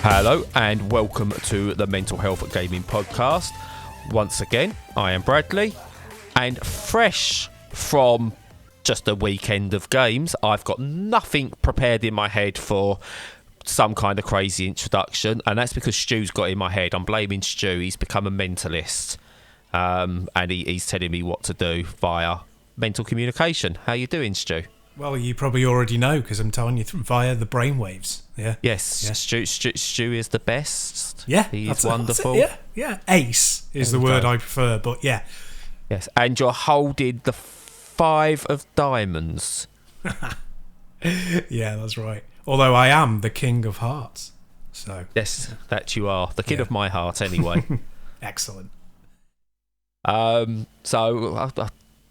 Hello and welcome to the Mental Health Gaming Podcast. Once again, I am Bradley, and fresh from just a weekend of games, I've got nothing prepared in my head for some kind of crazy introduction, and that's because Stu's got in my head. I'm blaming Stu. He's become a mentalist, and he's telling me what to do via mental communication. How you doing, Stu? Well, you probably already know because I'm telling you via the brainwaves. Yeah. Yes. Yeah. Stu is the best. Yeah. He is wonderful. Yeah. Ace is the word I prefer, but yeah. Yes. And you're holding the 5 of diamonds. Yeah, that's right. Although I am the king of hearts. So. Yes, that you are. The king of my heart, anyway. Excellent.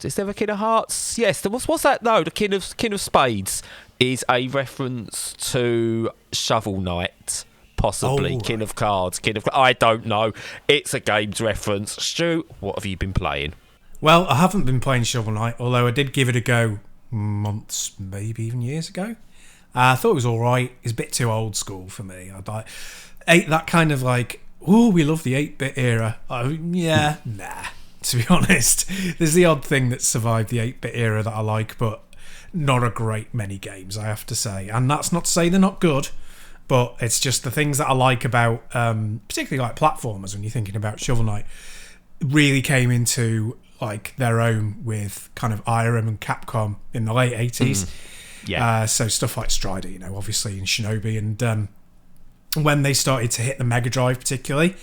Is there a King of Hearts? Yes. What's that? No, the King of Spades is a reference to Shovel Knight, possibly. Oh, King of Cards, I don't know. It's a games reference. Stu, what have you been playing? Well, I haven't been playing Shovel Knight, although I did give it a go months, maybe even years ago. I thought it was all right. It's a bit too old school for me. That kind of like, oh, we love the 8-bit era. Nah. To be honest, there's the odd thing that survived the 8-bit era that I like, but not a great many games, I have to say. And that's not to say they're not good, but it's just the things that I like about, particularly like platformers, when you're thinking about Shovel Knight, really came into like their own with kind of Irem and Capcom in the late 80s. Yeah. So stuff like Strider, obviously, and Shinobi, and when they started to hit the Mega Drive particularly,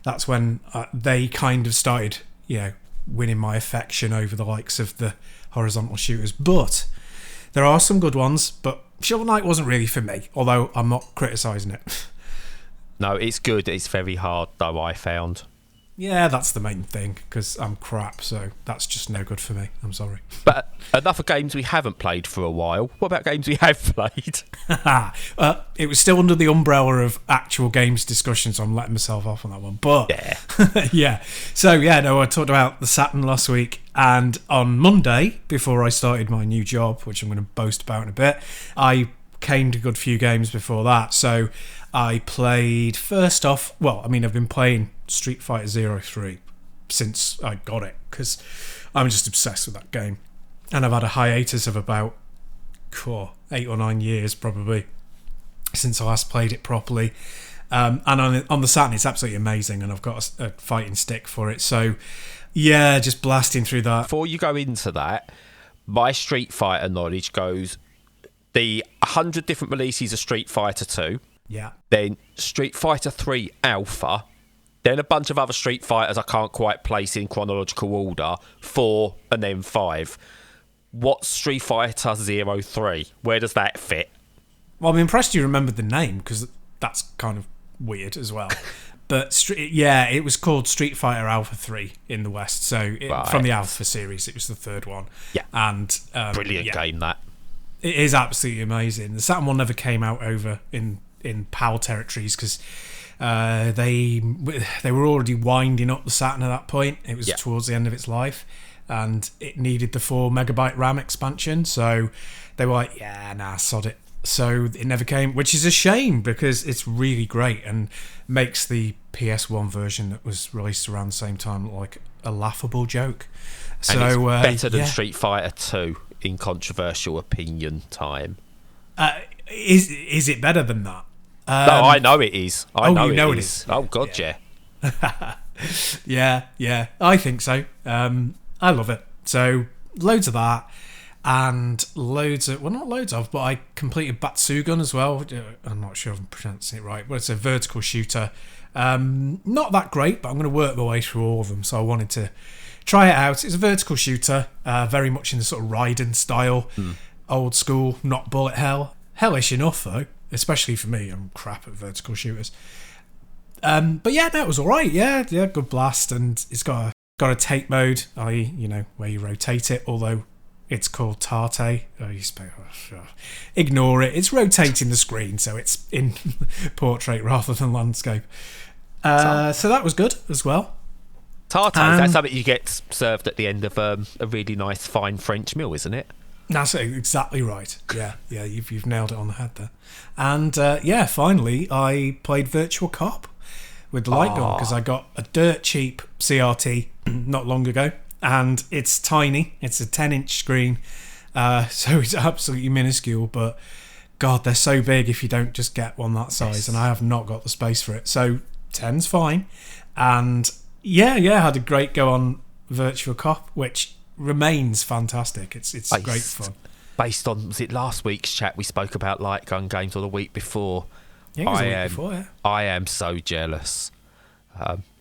that's when they kind of started winning my affection over the likes of the horizontal shooters. But there are some good ones, but Shovel Knight wasn't really for me, although I'm not criticising it. No, it's good. It's very hard, though, I found. Yeah, that's the main thing, because I'm crap, so that's just no good for me. I'm sorry. But enough of games we haven't played for a while. What about games we have played? It was still under the umbrella of actual games discussion, so I'm letting myself off on that one. But yeah. yeah. So I talked about the Saturn last week, and on Monday, before I started my new job, which I'm going to boast about in a bit, I caned a good few games before that. So I played, first off, I've been playing Street Fighter 03 since I got it, because I'm just obsessed with that game. And I've had a hiatus of about 8 or 9 years probably since I last played it properly. And on the Saturn, it's absolutely amazing, and I've got a fighting stick for it. So yeah, just blasting through that. Before you go into that, my Street Fighter knowledge goes the 100 different releases of Street Fighter 2. Yeah. Then Street Fighter 3 Alpha. Then a bunch of other Street Fighters I can't quite place in chronological order. 4 and then 5. What's Street Fighter 03? Where does that fit? Well, I'm impressed you remembered the name, because that's kind of weird as well. But it was called Street Fighter Alpha 3 in the West. So from the Alpha series, it was the third one. Yeah. And brilliant game, that. It is absolutely amazing. The Saturn one never came out over in PAL territories, because they were already winding up the Saturn at that point. It was towards the end of its life, and it needed the 4 megabyte RAM expansion. So they were like, sod it. So it never came, which is a shame, because it's really great and makes the PS1 version that was released around the same time look like a laughable joke. And it's better than Street Fighter 2 in controversial opinion time. Is it better than that? No, I know it is. I know it is. Oh God, yeah. Yeah, I think so. I love it. So loads of that, and not loads of, but I completed Batsugun as well. I'm not sure if I'm pronouncing it right, but it's a vertical shooter. Not that great, but I'm going to work my way through all of them, so I wanted to try it out. It's a vertical shooter, very much in the sort of Raiden style, old school, not bullet hell. Hellish enough though, especially for me. I'm crap at vertical shooters. But yeah, that was all right. Yeah, good blast, and it's got a take mode, i.e., where you rotate it. Although it's called Tate. Ignore it. It's rotating the screen, so it's in portrait rather than landscape. So that was good as well. Tate, that's something you get served at the end of a really nice, fine French meal, isn't it? That's exactly right. Yeah, you've nailed it on the head there. And finally, I played Virtua Cop with the light gun because I got a dirt cheap CRT not long ago, and it's tiny. It's a 10-inch screen, so it's absolutely minuscule. But God, they're so big if you don't just get one that size, and I have not got the space for it. So 10's fine, and I had a great go on Virtua Cop, which remains fantastic. It's great fun. Based on, was it last week's chat we spoke about light gun games, or the week before? Yeah, it was the week before, yeah. I am so jealous.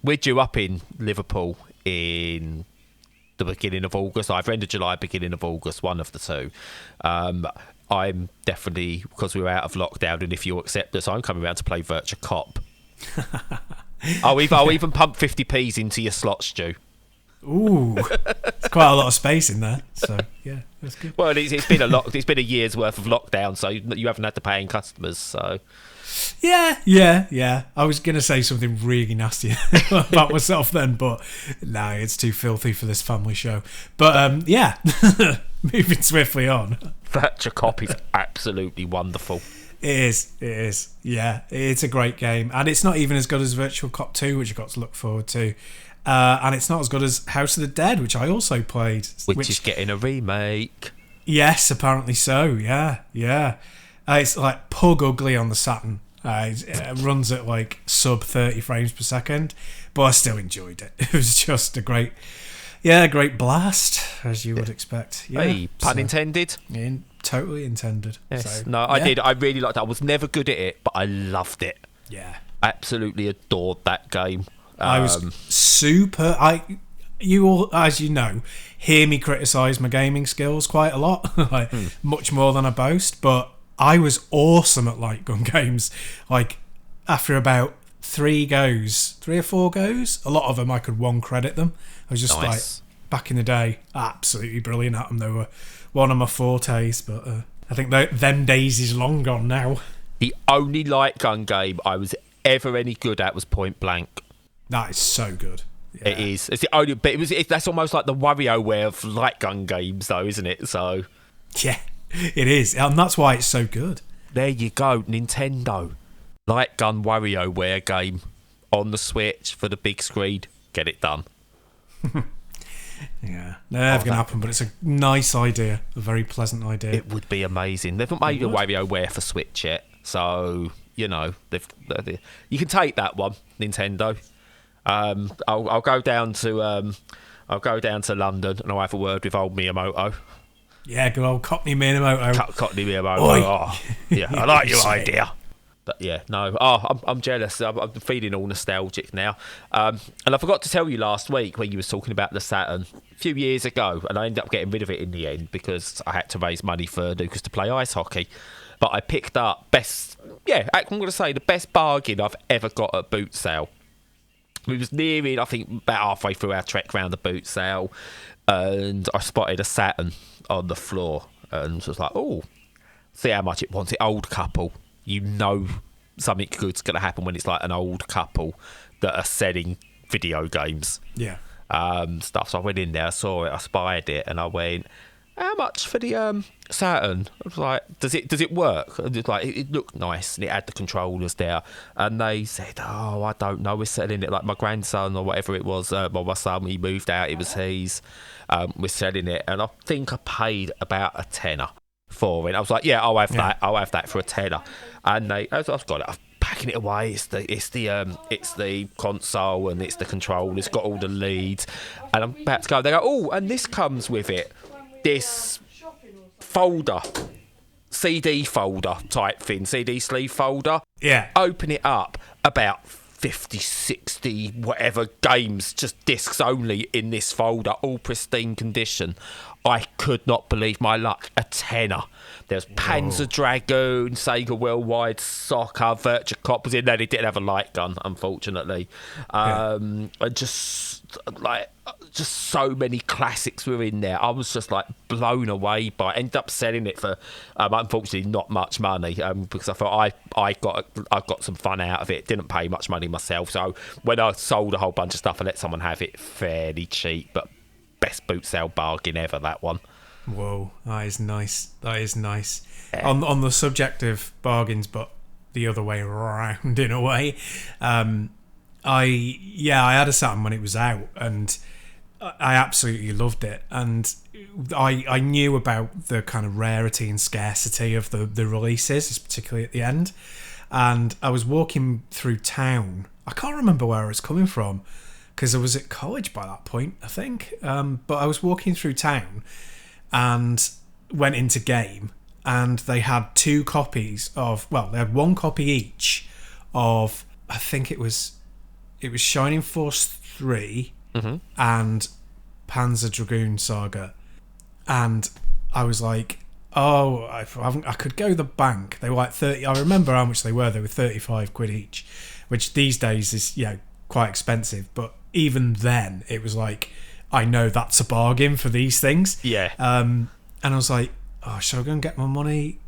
We're due up in Liverpool in the beginning of August, either end of July, beginning of August, one of the two. I'm definitely, because we're out of lockdown, and if you'll accept us, I'm coming around to play Virtua Cop. I'll even pump 50p's into your slot, Stu. Ooh, it's quite a lot of space in there. So yeah, that's good. Well, it's been a year's worth of lockdown, so you haven't had to pay in customers. So yeah. I was gonna say something really nasty about myself then, but no, it's too filthy for this family show. But moving swiftly on. Virtua Cop is absolutely wonderful. It is. Yeah, it's a great game, and it's not even as good as Virtual Cop 2, which I've got to look forward to. And it's not as good as House of the Dead, which I also played. Which is getting a remake. Yes, apparently so, yeah. It's like pug ugly on the Saturn. It runs at like sub 30 frames per second, but I still enjoyed it. It was just a great blast, as you would expect. Yeah, hey, pun intended. Totally intended. Yes. So, I did. I really liked it. I was never good at it, but I loved it. Yeah. Absolutely adored that game. I was super. You all, as you know, hear me criticise my gaming skills quite a lot, much more than I boast. But I was awesome at light gun games. Like after about 3 or 4 goes, a lot of them I could one credit them. I was just like back in the day, absolutely brilliant at them. They were one of my fortes, but I think them days is long gone now. The only light gun game I was ever any good at was Point Blank. That is so good. Yeah. It is. It's the only bit. That's almost like the WarioWare of light gun games, though, isn't it? So yeah, it is, and that's why it's so good. There you go, Nintendo. Light gun WarioWare game on the Switch for the big screen. Get it done. Yeah, never going to happen, but it's a nice idea, a very pleasant idea. It would be amazing. They've not made a WarioWare for Switch yet, so you know you can take that one, Nintendo. I'll go down to London and I'll have a word with old Miyamoto. Yeah, good old Cockney Miyamoto. Cockney Miyamoto. Oh, yeah, I like your idea. But yeah, no. I'm jealous. I'm feeling all nostalgic now. And I forgot to tell you last week when you was talking about the Saturn a few years ago, and I ended up getting rid of it in the end because I had to raise money for Lucas to play ice hockey. But I picked up I'm going to say the best bargain I've ever got at boot sale. We was nearing, I think, about halfway through our trek round the boot sale, and I spotted a Saturn on the floor, and was like, "Oh, see how much it wants." It old couple, you know, something good's gonna happen when it's like an old couple that are selling video games, stuff. So I went in there, I saw it, I spied it, and I went, "How much for the Saturn?" I was like, "Does it work?" And it's like, it looked nice, and it had the controllers there. And they said, "Oh, I don't know. We're selling it." Like my grandson or whatever it was, my son, he moved out. It was his. We're selling it, and I think I paid about a tenner for it. I was like, "Yeah, I'll have that. I'll have that for a tenner." And I've got it. I'm packing it away. It's the console and it's the control. It's got all the leads, and I'm about to go. They go, "Oh, and this comes with it. This folder, CD folder type thing, CD sleeve folder." Yeah. Open it up, about 50, 60, whatever games, just discs only in this folder, all pristine condition. I could not believe my luck. A tenner. There's Panzer Dragoon, Sega Worldwide Soccer, Virtua Cop was in there. They didn't have a light gun, unfortunately. And just so many classics were in there. I was just like blown away by it. Ended up selling it for unfortunately not much money because I thought I got some fun out of it. Didn't pay much money myself, so when I sold a whole bunch of stuff, I let someone have it fairly cheap. But best boot sale bargain ever, that one. Whoa, that is nice. That is nice. Yeah. On the subject of bargains, but the other way around in a way. I had a Saturn when it was out, and I absolutely loved it. And I knew about the kind of rarity and scarcity of the releases, particularly at the end. And I was walking through town. I can't remember where I was coming from because I was at college by that point, I think. But I was walking through town and went into game, and they had two copies of, well, they had one copy each of, I think it was Shining Force 3 and Panzer Dragoon Saga. And I was like, oh, I could go to the bank. They were like 30. I remember how much they were. They were 35 quid each, which these days is, quite expensive. But even then, it was like, I know that's a bargain for these things. Yeah. And I was like, oh, shall I go and get money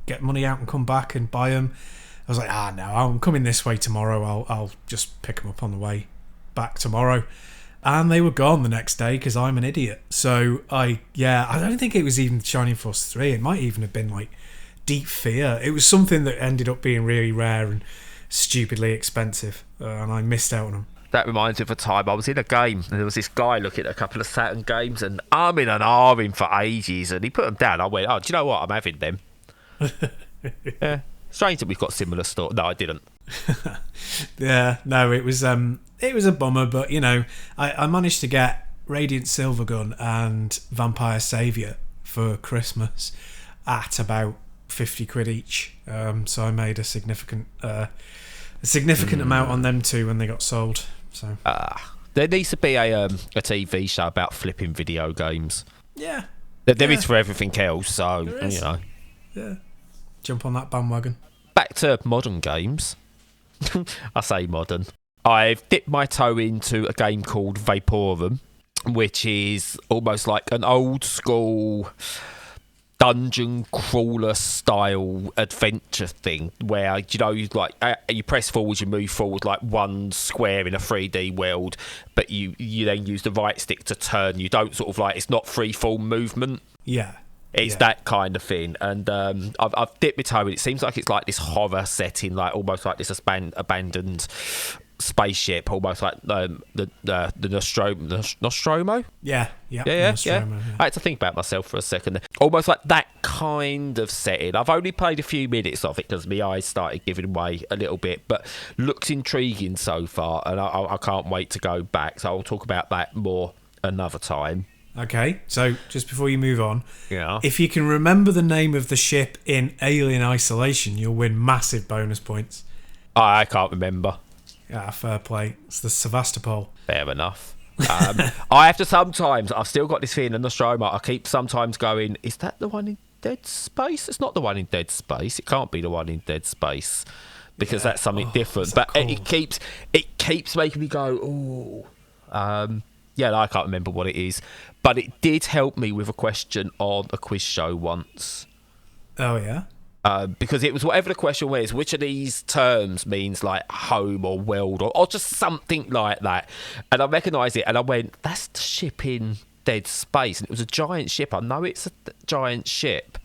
out and come back and buy them? I was like, no, I'm coming this way tomorrow. I'll just pick them up on the way back tomorrow. And they were gone the next day because I'm an idiot. So I don't think it was even Shining Force 3. It might even have been like Deep Fear. It was something that ended up being really rare and stupidly expensive. And I missed out on them. That reminds me of a time I was in a game and there was this guy looking at a couple of Saturn games and arming and arming for ages, and he put them down. I went, oh, do you know what? I'm having them. Yeah. Strange that we've got similar stuff. No, I didn't. Yeah, no, it was a bummer, but I managed to get Radiant Silvergun and Vampire Saviour for Christmas at about 50 quid each. So I made a significant amount on them too when they got sold. So there needs to be a TV show about flipping video games. Yeah. There is for everything else, so Yeah. Jump on that bandwagon. Back to modern games. I say modern. I've dipped my toe into a game called Vaporum, which is almost like an old school dungeon crawler style adventure thing where you press forward, you move forward like one square in a 3D world, but you then use the right stick to turn. You don't sort of like, it's not free form movement. Yeah. It's that kind of thing, and I've dipped my toe in. It seems like it's like this horror setting, like almost like this abandoned spaceship, almost like the Nostromo. Yeah. Nostromo, I had to think about myself for a second. Almost like that kind of setting. I've only played a few minutes of it because my eyes started giving way a little bit, but looks intriguing so far, and I can't wait to go back. So I'll talk about that more another time. Okay, so just before you move on, yeah, if you can remember the name of the ship in Alien Isolation, you'll win massive bonus points. I can't remember. Yeah, fair play. It's the Sevastopol. Fair enough. I have to sometimes, I've still got this feeling in Nostromo, I keep sometimes going, is that the one in Dead Space? It's not the one in Dead Space. It can't be the one in Dead Space because that's something different. But it keeps making me go, oh. I can't remember what it is. But it did help me with a question on a quiz show once. Oh, yeah? Because it was whatever the question was, which of these terms means like home or world or just something like that. And I recognised it and I went, that's the ship in Dead Space. And it was a giant ship. I know it's a giant ship.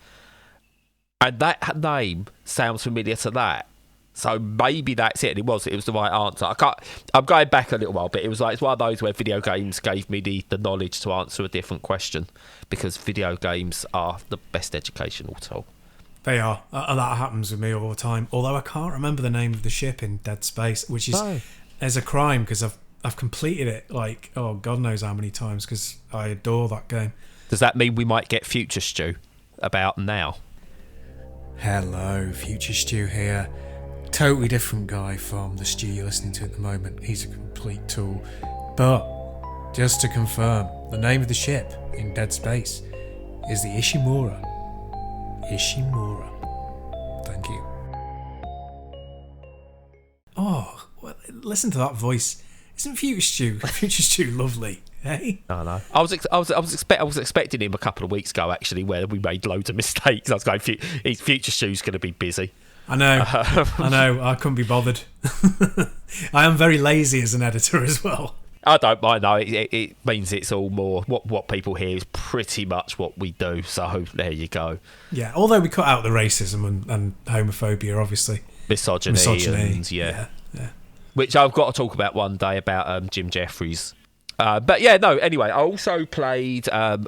And that name sounds familiar to that. So maybe that's it. And it was the right answer. I'm going back a little while, but it's one of those where video games gave me the knowledge to answer a different question, because video games are the best educational tool. They are. That happens with me all the time. Although I can't remember the name of the ship in Dead Space, which is a crime because I've completed it like, God knows how many times because I adore that game. Does that mean we might get Future Stew about now? Hello, Future Stew here. Totally different guy from the Stew you're listening to at the moment. He's a complete tool. But, just to confirm, the name of the ship in Dead Space is the Ishimura. Ishimura. Thank you. Oh, well, listen to that voice. Isn't Future Stew lovely? Hey? I know. I was expecting him a couple of weeks ago, actually, where we made loads of mistakes. I was going, Future Stew's going to be busy. I know. I couldn't be bothered. I am very lazy as an editor as well. I don't mind though. It means it's all more what people hear is pretty much what we do. So there you go. Yeah, although we cut out the racism and homophobia, obviously. Misogyny. And, yeah. Which I've got to talk about one day about Jim Jeffries. But yeah, no. Anyway, I also played a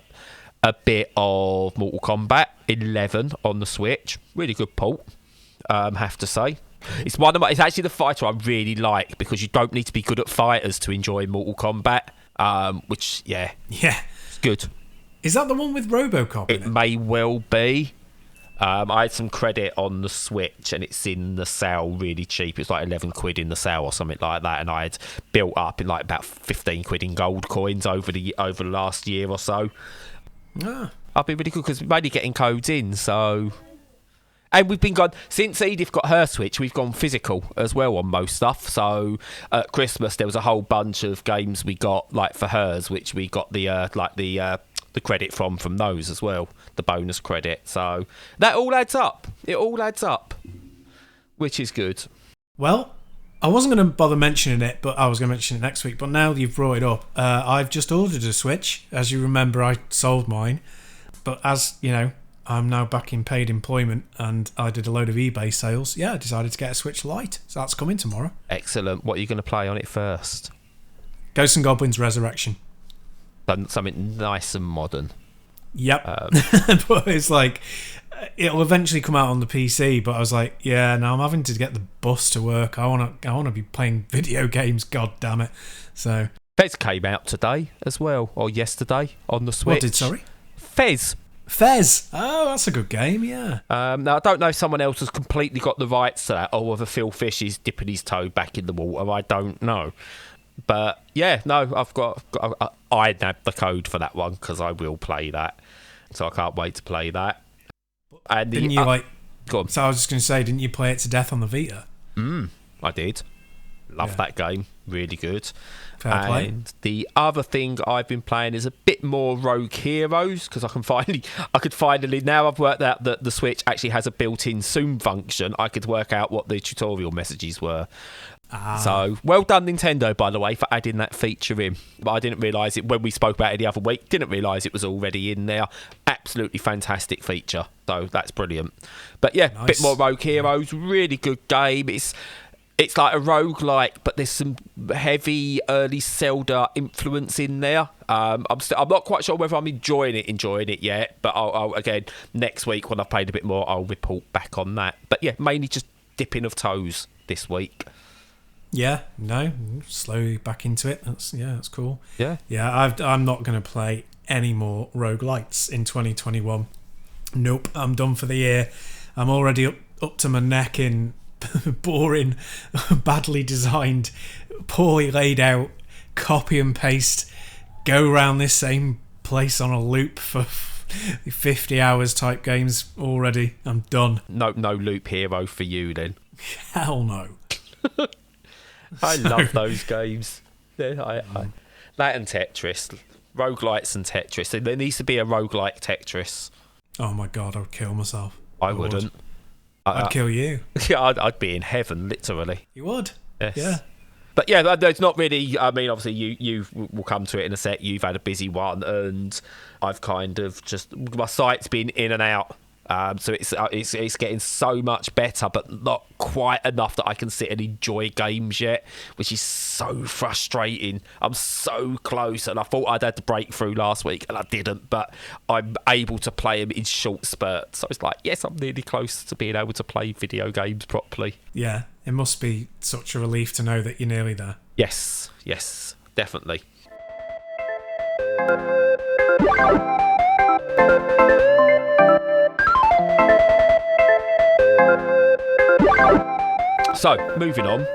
bit of Mortal Kombat 11 on the Switch. Really good port, have to say. It's it's actually the fighter I really like because you don't need to be good at fighters to enjoy Mortal Kombat. Which it's good. Is that the one with RoboCop in it? It may well be. I had some credit on the Switch and it's in the sale really cheap. It's like 11 quid in the sale or something like that. And I had built up in like about 15 quid in gold coins over the last year or so. I've been really good because we're only getting codes in, so. And we've been gone since Edith got her Switch. We've gone physical as well on most stuff. So at Christmas there was a whole bunch of games we got like for hers, which we got the credit from those as well, the bonus credit. So that all adds up. It all adds up, which is good. Well, I wasn't going to bother mentioning it, but I was going to mention it next week. But now that you've brought it up, I've just ordered a Switch. As you remember, I sold mine. But as you know, I'm now back in paid employment and I did a load of eBay sales. Yeah, I decided to get a Switch Lite. So that's coming tomorrow. Excellent. What are you going to play on it first? Ghosts and Goblins Resurrection. Something nice and modern. Yep. But it's like, it'll eventually come out on the PC, but I was like, yeah, now I'm having to get the bus to work. I want to be playing video games, god damn it. So Fez came out today as well, or yesterday on the Switch. What did, sorry? Fez. Oh, that's a good game, yeah. Now, I don't know if someone else has completely got the rights to that, or whether Phil Fish is dipping his toe back in the water. I don't know. But, yeah, no, I nabbed the code for that one, because I will play that. So I can't wait to play that. And didn't you, go on. So I was just going to say, didn't you play it to death on the Vita? I did. Love that game. Really good. Fair play. And the other thing I've been playing is a bit more Rogue Heroes because I could finally now I've worked out that the Switch actually has a built-in zoom function. I could work out what the tutorial messages were. So well done, Nintendo, by the way, for adding that feature in. But I didn't realise it when we spoke about it the other week. Didn't realise it was already in there. Absolutely fantastic feature. So that's brilliant. But yeah, nice. Bit more Rogue Heroes. Really good game. It's like a roguelike, but there's some heavy early Zelda influence in there. I'm not quite sure whether I'm enjoying it yet, but I'll again next week when I've played a bit more, I'll report back on that. But yeah, mainly just dipping of toes this week. Yeah, no, slowly back into it. That's cool. Yeah. I'm not going to play any more roguelites in 2021. Nope, I'm done for the year. I'm already up to my neck in boring, badly designed, poorly laid out, copy and paste, go around this same place on a loop for 50 hours type games already. I'm done. No loop hero for you then. Hell no. I love those games. That and Tetris. Roguelites and Tetris. There needs to be a roguelike Tetris. Oh my god, I would kill myself. I wouldn't. I'd kill you. Yeah, I'd be in heaven, literally. You would? Yes. Yeah. But yeah, it's not really. I mean, obviously, you will come to it in a sec. You've had a busy one, and I've kind of just my site's been in and out. So it's getting so much better, but not quite enough that I can sit and enjoy games yet, which is so frustrating. I'm so close, and I thought I'd had the breakthrough last week, and I didn't, but I'm able to play them in short spurts. So it's like, yes, I'm nearly close to being able to play video games properly. Yeah, it must be such a relief to know that you're nearly there. Yes, definitely. So, moving on.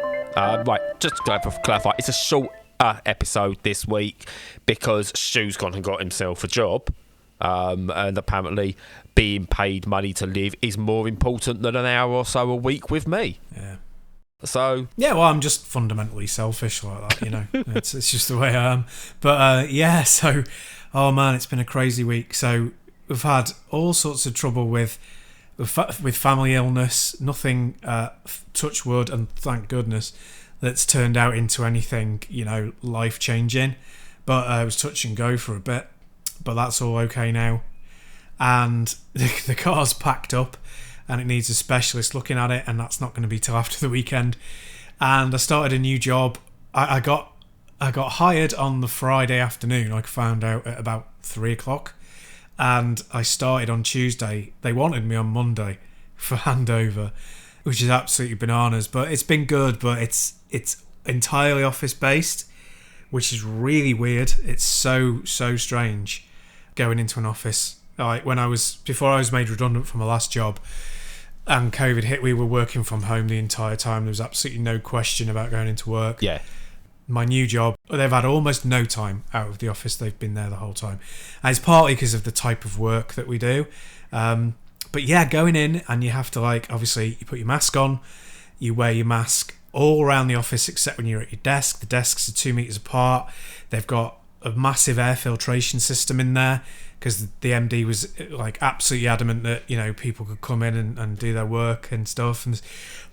Right, just to clarify, it's a short episode this week because Stu's gone and got himself a job. And apparently being paid money to live is more important than an hour or so a week with me. Yeah. So... Yeah, well, I'm just fundamentally selfish like that, you know. it's just the way I am. But, yeah, so... Oh, man, it's been a crazy week. So, we've had all sorts of trouble with family illness, nothing touch wood and thank goodness that's turned out into anything, life changing. But it was touch and go for a bit. But that's all okay now. And the car's packed up and it needs a specialist looking at it, and that's not going to be till after the weekend. And I started a new job. I got hired on the Friday afternoon. I found out at about 3:00, and I started on Tuesday. They wanted me on Monday for handover, which is absolutely bananas. But it's been good. But it's entirely office based, which is really weird. It's so strange going into an office. Like before I was made redundant from my last job and COVID hit, we were working from home the entire time. There was absolutely no question about going into work. Yeah. My new job, they've had almost no time out of the office. They've been there the whole time. And it's partly because of the type of work that we do. But yeah, going in, and you have to, obviously you put your mask on, you wear your mask all around the office except when you're at your desk. The desks are 2 meters apart. They've got a massive air filtration system in there, because the MD was absolutely adamant that people could come in and do their work and stuff, and there's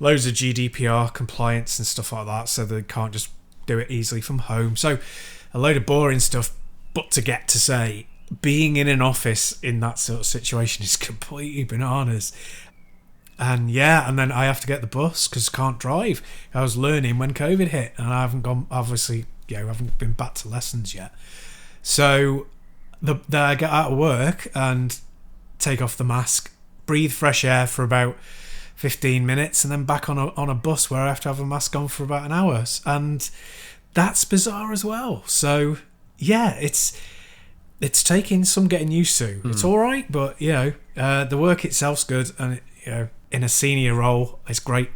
loads of GDPR compliance and stuff like that, so they can't just do it easily from home. So a load of boring stuff, but to get to say being in an office in that sort of situation is completely bananas. And then I have to get the bus because I can't drive. I was learning when COVID hit, and I haven't gone, obviously, I haven't been back to lessons yet. So I get out of work and take off the mask, breathe fresh air for about 15 minutes, and then back on a bus where I have to have a mask on for about an hour. And that's bizarre as well. So yeah, it's taking some getting used to. It's all right, but the work itself's good, and in a senior role, it's great.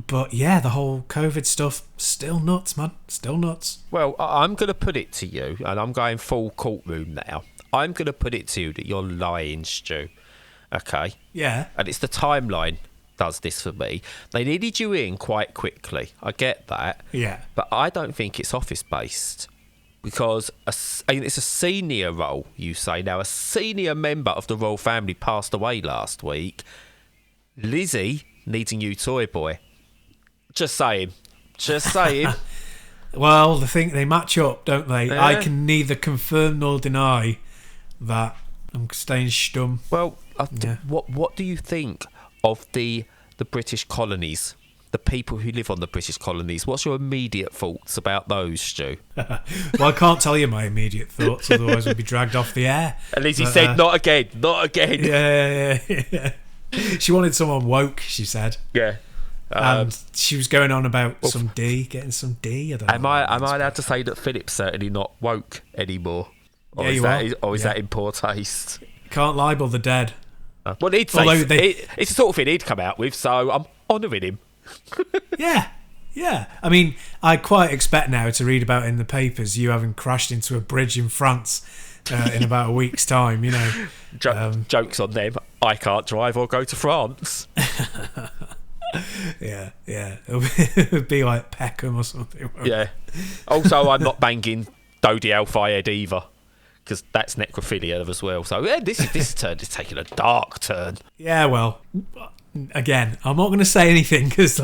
But yeah, the whole COVID stuff, still nuts, man. Still nuts. Well, I'm going to put it to you, and I'm going full courtroom now. I'm going to put it to you that you're lying, Stu. Okay? Yeah. And it's the timeline does this for me. They needed you in quite quickly. I get that. Yeah. But I don't think it's office-based. Because it's a senior role, you say. Now, a senior member of the royal family passed away last week. Lizzie needs a new toy boy. Just saying. Well, the thing, they match up, don't they? Yeah. I can neither confirm nor deny that. I'm staying stum. Well, what do you think of the British colonies? The people who live on the British colonies. What's your immediate thoughts about those, Stu? Well, I can't tell you my immediate thoughts, otherwise we'd be dragged off the air. At least he said, not again. Yeah. She wanted someone woke, she said. Yeah. And she was going on about getting some D. I don't know. Am I allowed to say that Philip's certainly not woke anymore? Or is that in poor taste? Can't libel the dead. Well, he'd say it's the sort of thing he'd come out with, so I'm honouring him. Yeah. I mean, I quite expect now to read about in the papers you having crashed into a bridge in France in about a week's time, Jokes on them. I can't drive or go to France. Yeah. It would be like Peckham or something. Yeah. Also, I'm not banging Dodi Al-Fayed either, because that's necrophilia as well. So yeah, this turn is taking a dark turn. Yeah, well, again, I'm not going to say anything because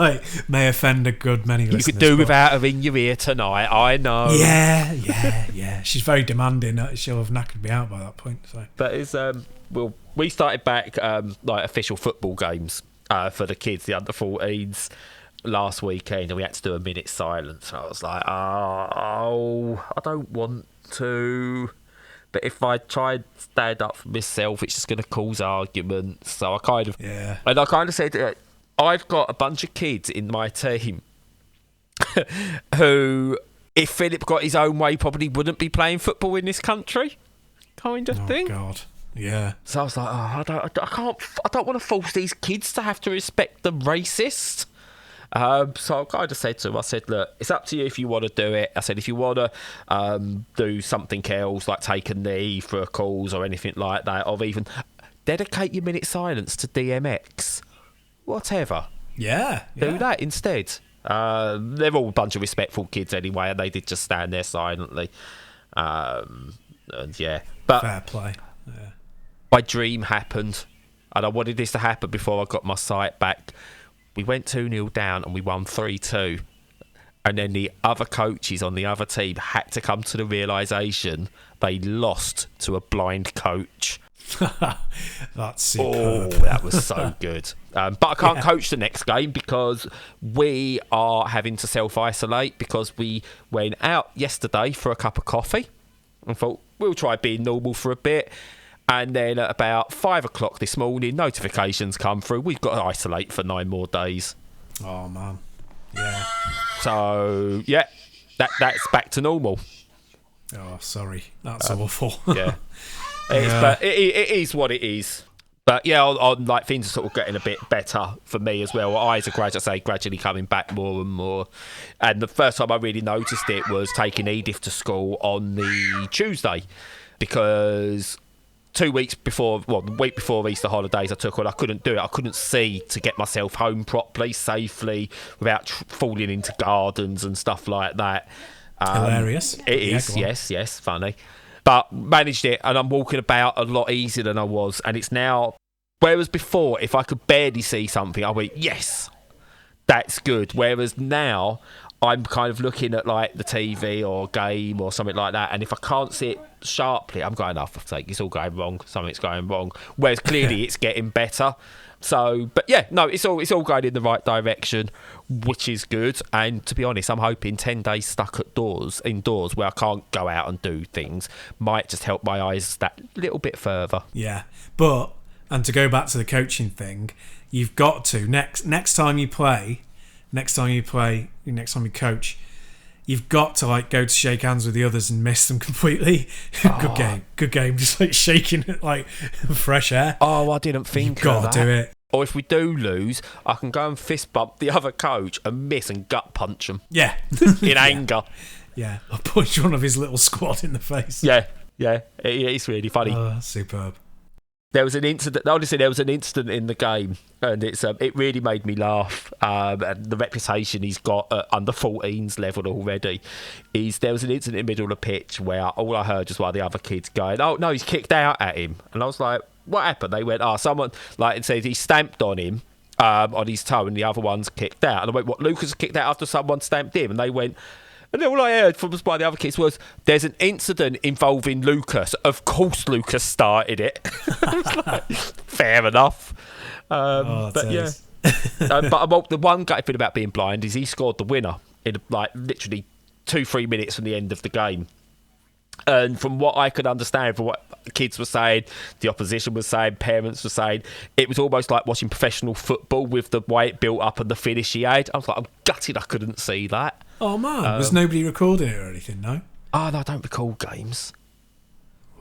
may offend a good many listeners. You could do without her in your ear tonight, I know. Yeah. She's very demanding. She'll have knackered me out by that point. So. But it's we started back official football games for the kids, the under-14s, last weekend, and we had to do a minute silence. And I was like, oh, I don't want to. But if I try and stand up for myself, it's just going to cause arguments. So I kind of said, I've got a bunch of kids in my team who, if Philip got his own way, probably wouldn't be playing football in this country, kind of thing. Oh God, yeah. So I was like, I don't want to force these kids to have to respect the racist. So I kind of said to him, I said, look, it's up to you if you want to do it. I said, if you want to do something else, like take a knee for a cause or anything like that, or even dedicate your minute silence to DMX, whatever. Yeah. Do that instead. They're all a bunch of respectful kids anyway, and they did just stand there silently. And yeah. But fair play. Yeah. My dream happened, and I wanted this to happen before I got my sight back. We went 2-0 down and we won 3-2 And then the other coaches on the other team had to come to the realisation they lost to a blind coach. That's superb. Oh, that was so good. But I can't coach the next game because we are having to self-isolate because we went out yesterday for a cup of coffee and thought we'll try being normal for a bit. And then at about 5 o'clock this morning, notifications come through. We've got to isolate for 9 more days. Oh, man. Yeah. So, yeah, that's back to normal. Oh, sorry. That's awful. Yeah. But it is what it is. But yeah, like things are sort of getting a bit better for me as well. Eyes are gradually coming back more and more. And the first time I really noticed it was taking Edith to school on the Tuesday, because 2 weeks before, the week before Easter holidays, I took her and I couldn't do it. I couldn't see to get myself home properly, safely, without falling into gardens and stuff like that. Hilarious. It is, yes, funny. But managed it, and I'm walking about a lot easier than I was. And it's now, whereas before, if I could barely see something, I went, yes, that's good. Whereas now, I'm kind of looking at like the TV or game or something like that, and if I can't see it sharply, I'm going, oh, for sake, it's all going wrong. Something's going wrong. Whereas clearly it's getting better. So, but yeah, no, it's all going in the right direction, which is good. And to be honest, I'm hoping 10 days stuck indoors where I can't go out and do things might just help my eyes that little bit further. Yeah, and to go back to the coaching thing, you've got to next time you coach, you've got to like go to shake hands with the others and miss them completely. Good game. Just like shaking it like fresh air. Oh, I didn't think You've got of to that. do it. Or if we do lose, I can go and fist bump the other coach and miss and gut punch them. Yeah. In anger. Yeah. I'll punch one of his little squad in the face. Yeah. It's really funny. Oh, superb. There was an incident. Honestly, there was an incident in the game, and it really made me laugh. And the reputation he's got at under 14s level already is there was an incident in the middle of the pitch where all I heard was one of the other kids going, "Oh no, he's kicked out at him," and I was like, "What happened?" They went, "Oh, someone like it says he stamped on him on his toe, and the other one's kicked out." And I went, "What? Lucas kicked out after someone stamped him?" And they went. And then all I heard from by the other kids was, there's an incident involving Lucas. Of course Lucas started it. I was like, fair enough. But yeah. But the one great thing about being blind is he scored the winner in like literally 2-3 minutes from the end of the game. And from what I could understand, from what kids were saying, the opposition was saying, parents were saying, it was almost like watching professional football with the way it built up and the finish he had. I was like, I'm gutted I couldn't see that. Oh man, was nobody recording it or anything? No. Oh no, I don't recall games.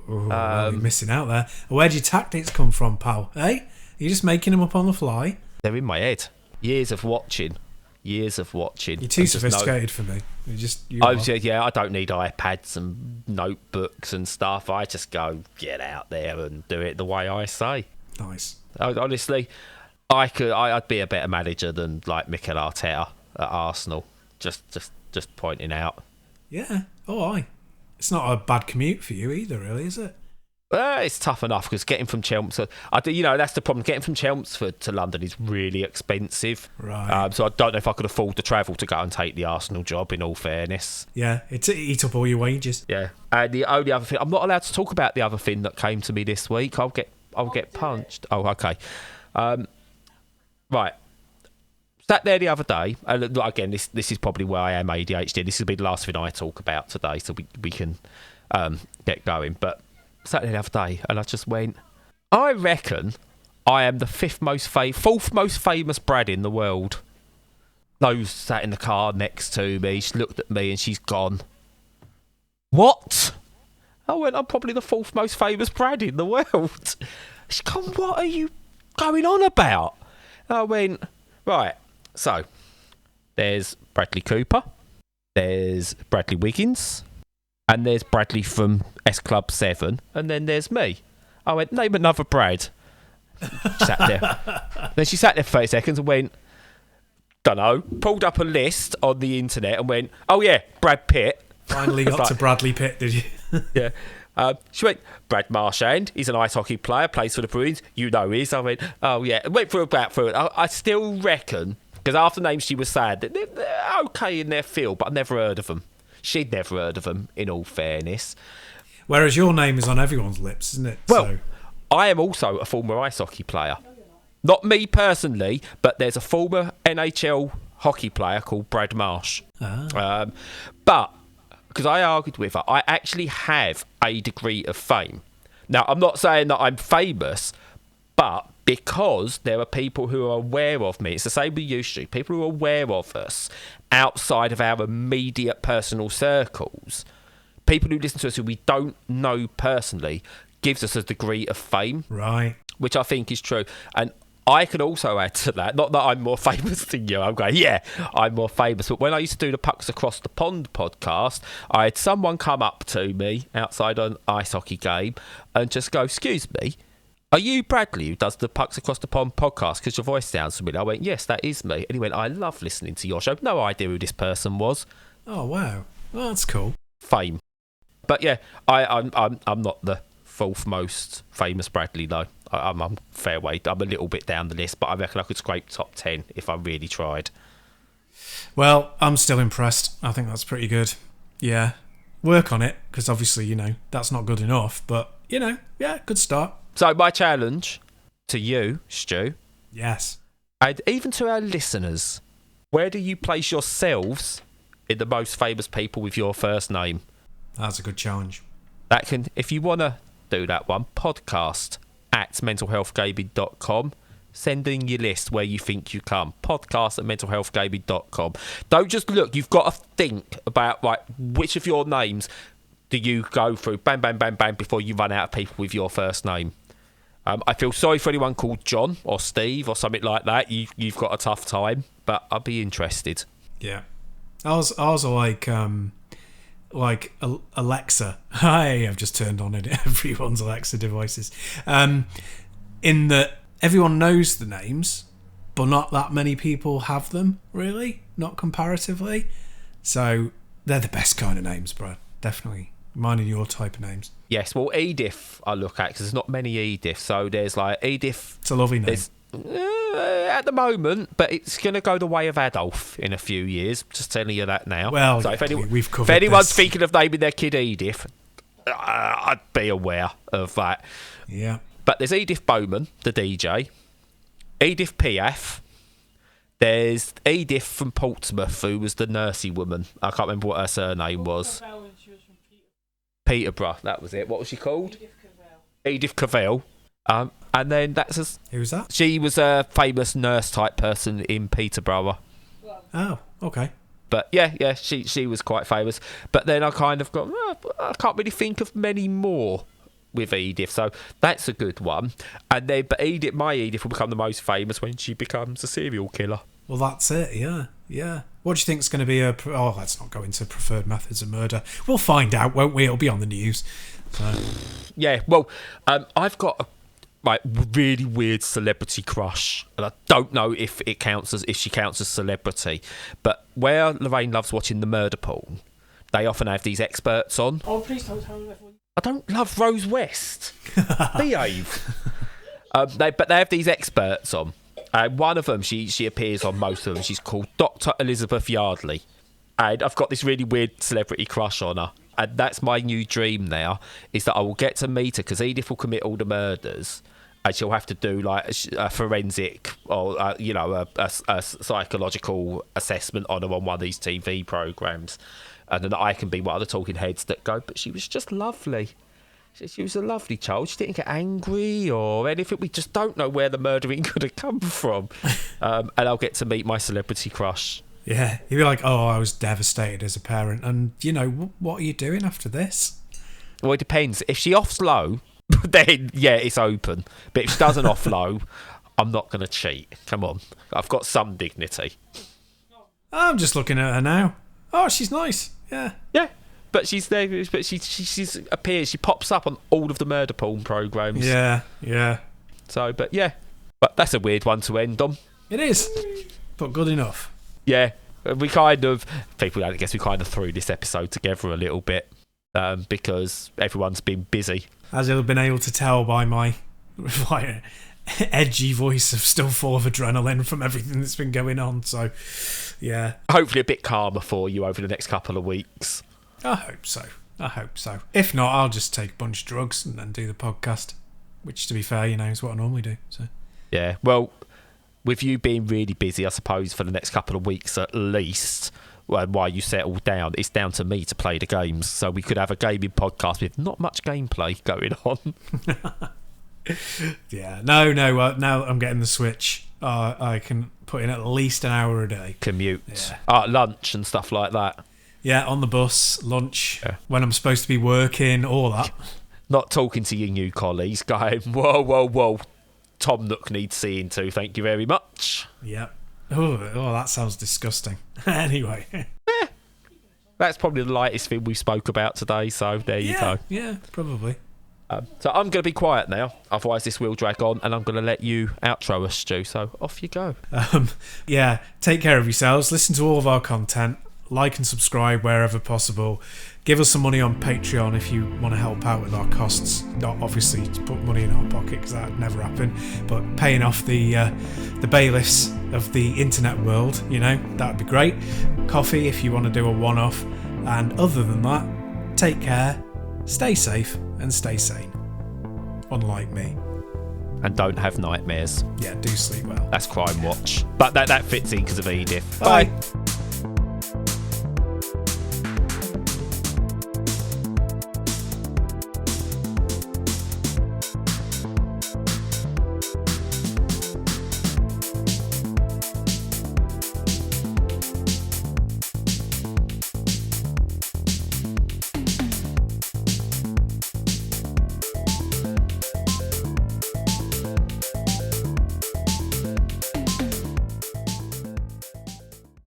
Ooh, you're missing out there. Where'd your tactics come from, pal? Hey, are you just making them up on the fly? They're in my head. Years of watching. You're too sophisticated for me. I don't need iPads and notebooks and stuff. I just go get out there and do it the way I say. Nice. Honestly, I'd be a better manager than like Mikel Arteta at Arsenal. Just pointing out. Yeah. It's not a bad commute for you either, really, is it? It's tough enough because getting from Chelmsford, that's the problem. Getting from Chelmsford to London is really expensive. Right. So I don't know if I could afford the travel to go and take the Arsenal job. In all fairness. Yeah, it eat up all your wages. Yeah. And the only other thing, I'm not allowed to talk about the other thing that came to me this week. I'll get punched. Oh, okay. Right. Sat there the other day, and again, this is probably where I am ADHD. This will be the last thing I talk about today, so we can get going. But sat there the other day, and I just went, I reckon I am the fourth most famous Brad in the world. Lowe's sat in the car next to me. She looked at me, and she's gone, what? I went, I'm probably the fourth most famous Brad in the world. She's gone, what are you going on about? I went, right. So, there's Bradley Cooper, there's Bradley Wiggins, and there's Bradley from S Club 7, and then there's me. I went, name another Brad. She sat there. Then she sat there for 30 seconds and went, dunno, pulled up a list on the internet and went, oh yeah, Brad Pitt. Finally got to Bradley Pitt, did you? Yeah. She went, Brad Marchand, he's an ice hockey player, plays for the Bruins, you know his. I went, oh yeah. Went through. I still reckon Because half the names she was saying, they're okay in their field, but I've never heard of them. She'd never heard of them, in all fairness. Whereas your name is on everyone's lips, isn't it? Well, I am also a former ice hockey player. Not me personally, but there's a former NHL hockey player called Brad Marsh. But because I argued with her, I actually have a degree of fame. Now, I'm not saying that I'm famous, but because there are people who are aware of me, it's the same with you, Stu, people who are aware of us outside of our immediate personal circles, people who listen to us who we don't know personally, gives us a degree of fame. Right. Which I think is true. And I can also add to that, not that I'm more famous than you, I'm going, yeah, I'm more famous, but when I used to do the Pucks Across the Pond podcast, I had someone come up to me outside an ice hockey game and just go, excuse me, are you Bradley who does the Pucks Across the Pond podcast because your voice sounds familiar? I went, yes, that is me. And he went, I love listening to your show. No idea who this person was. Oh, wow. Well, that's cool. Fame. But yeah, I'm not the fourth most famous Bradley, though. I'm fair way. I'm a little bit down the list, but I reckon I could scrape top 10 if I really tried. Well, I'm still impressed. I think that's pretty good. Yeah. Work on it, because obviously, that's not good enough. But, yeah, good start. So my challenge to you, Stu. Yes. And even to our listeners, where do you place yourselves in the most famous people with your first name? That's a good challenge. That can, if you want to do that one, podcast at mentalhealthgaming.com. Send in your list where you think you come. Podcast at mentalhealthgaming.com. Don't just look. You've got to think about which of your names do you go through. Bang, bang, bang, bang before you run out of people with your first name. I feel sorry for anyone called John or Steve or something like that. You've got a tough time, but I'd be interested. Yeah. Ours are like Alexa. I've just turned on everyone's Alexa devices. In that everyone knows the names, but not that many people have them, really. Not comparatively. So they're the best kind of names, Brad. Definitely. Mine and your type of names. Yes, well, Edith I look at, because there's not many Edith. So there's Edith. It's a lovely name. At the moment, but it's going to go the way of Adolf in a few years. Just telling you that now. Well, so if covered anyone's this. thinking of naming their kid Edith, I'd be aware of that. Yeah. But there's Edith Bowman, the DJ. Edith Piaf. There's Edith from Portsmouth, who was the nursey woman. I can't remember what her surname was. Peterborough, that was it. What was she called? Edith Cavell. And then who's that? She was a famous nurse type person in Peterborough. Oh, okay. But yeah, she was quite famous. But then I kind of got, I can't really think of many more with Edith, so that's a good one. And then, but my Edith will become the most famous when she becomes a serial killer. Well, that's it. Yeah. What do you think is going to be let's not go into preferred methods of murder. We'll find out, won't we? It'll be on the news. So. Yeah. Well, I've got a really weird celebrity crush, and I don't know if she counts as celebrity, but where Lorraine loves watching the murder porn, they often have these experts on. Oh, please don't tell me. I don't love Rose West. Behave. But they have these experts on. One of them, she appears on most of them. She's called Dr. Elizabeth Yardley. And I've got this really weird celebrity crush on her. And that's my new dream now, is that I will get to meet her, because Edith will commit all the murders. And she'll have to do a forensic or, a psychological assessment on her on one of these TV programmes. And then I can be one of the talking heads that go, but she was just lovely. She was a lovely child. She didn't get angry or anything. We just don't know where the murdering could have come from. And I'll get to meet my celebrity crush. Yeah, you'd be like, I was devastated as a parent. And, what are you doing after this? Well, it depends. If she offs low, then, yeah, it's open. But if she doesn't off low, I'm not going to cheat. Come on. I've got some dignity. I'm just looking at her now. Oh, she's nice. Yeah. Yeah. But she's there. But she appears. She pops up on all of the murder porn programs. Yeah. So, but yeah, but that's a weird one to end on. It is, but good enough. Yeah, we kind of threw this episode together a little bit because everyone's been busy. As you've been able to tell by my edgy voice of still full of adrenaline from everything that's been going on. So, yeah. Hopefully a bit calmer for you over the next couple of weeks. I hope so. If not, I'll just take a bunch of drugs and then do the podcast, which, to be fair, is what I normally do. So, yeah. Well, with you being really busy, I suppose, for the next couple of weeks at least, while you settle down, it's down to me to play the games. So we could have a gaming podcast with not much gameplay going on. Yeah. No. Now I'm getting the Switch. I can put in at least an hour a day. Commute. Yeah. Lunch and stuff like that. Yeah, on the bus, lunch, when I'm supposed to be working, all that. Not talking to your new colleagues, going, whoa. Tom Nook needs seeing too, thank you very much. Yep. Oh, that sounds disgusting. Anyway. That's probably the lightest thing we spoke about today, so there you go. Yeah, probably. So I'm going to be quiet now, otherwise this will drag on, and I'm going to let you outro us, Stu, so off you go. Yeah, take care of yourselves. Listen to all of our content. Like and subscribe wherever possible. Give us some money on Patreon if you want to help out with our costs. Not obviously to put money in our pocket, because that would never happen, but paying off the bailiffs of the internet world, that would be great. Coffee if you want to do a one-off. And other than that, take care, stay safe and stay sane. Unlike me. And don't have nightmares. Yeah, do sleep well. That's Crime Watch. But that fits in because of Edith. Bye.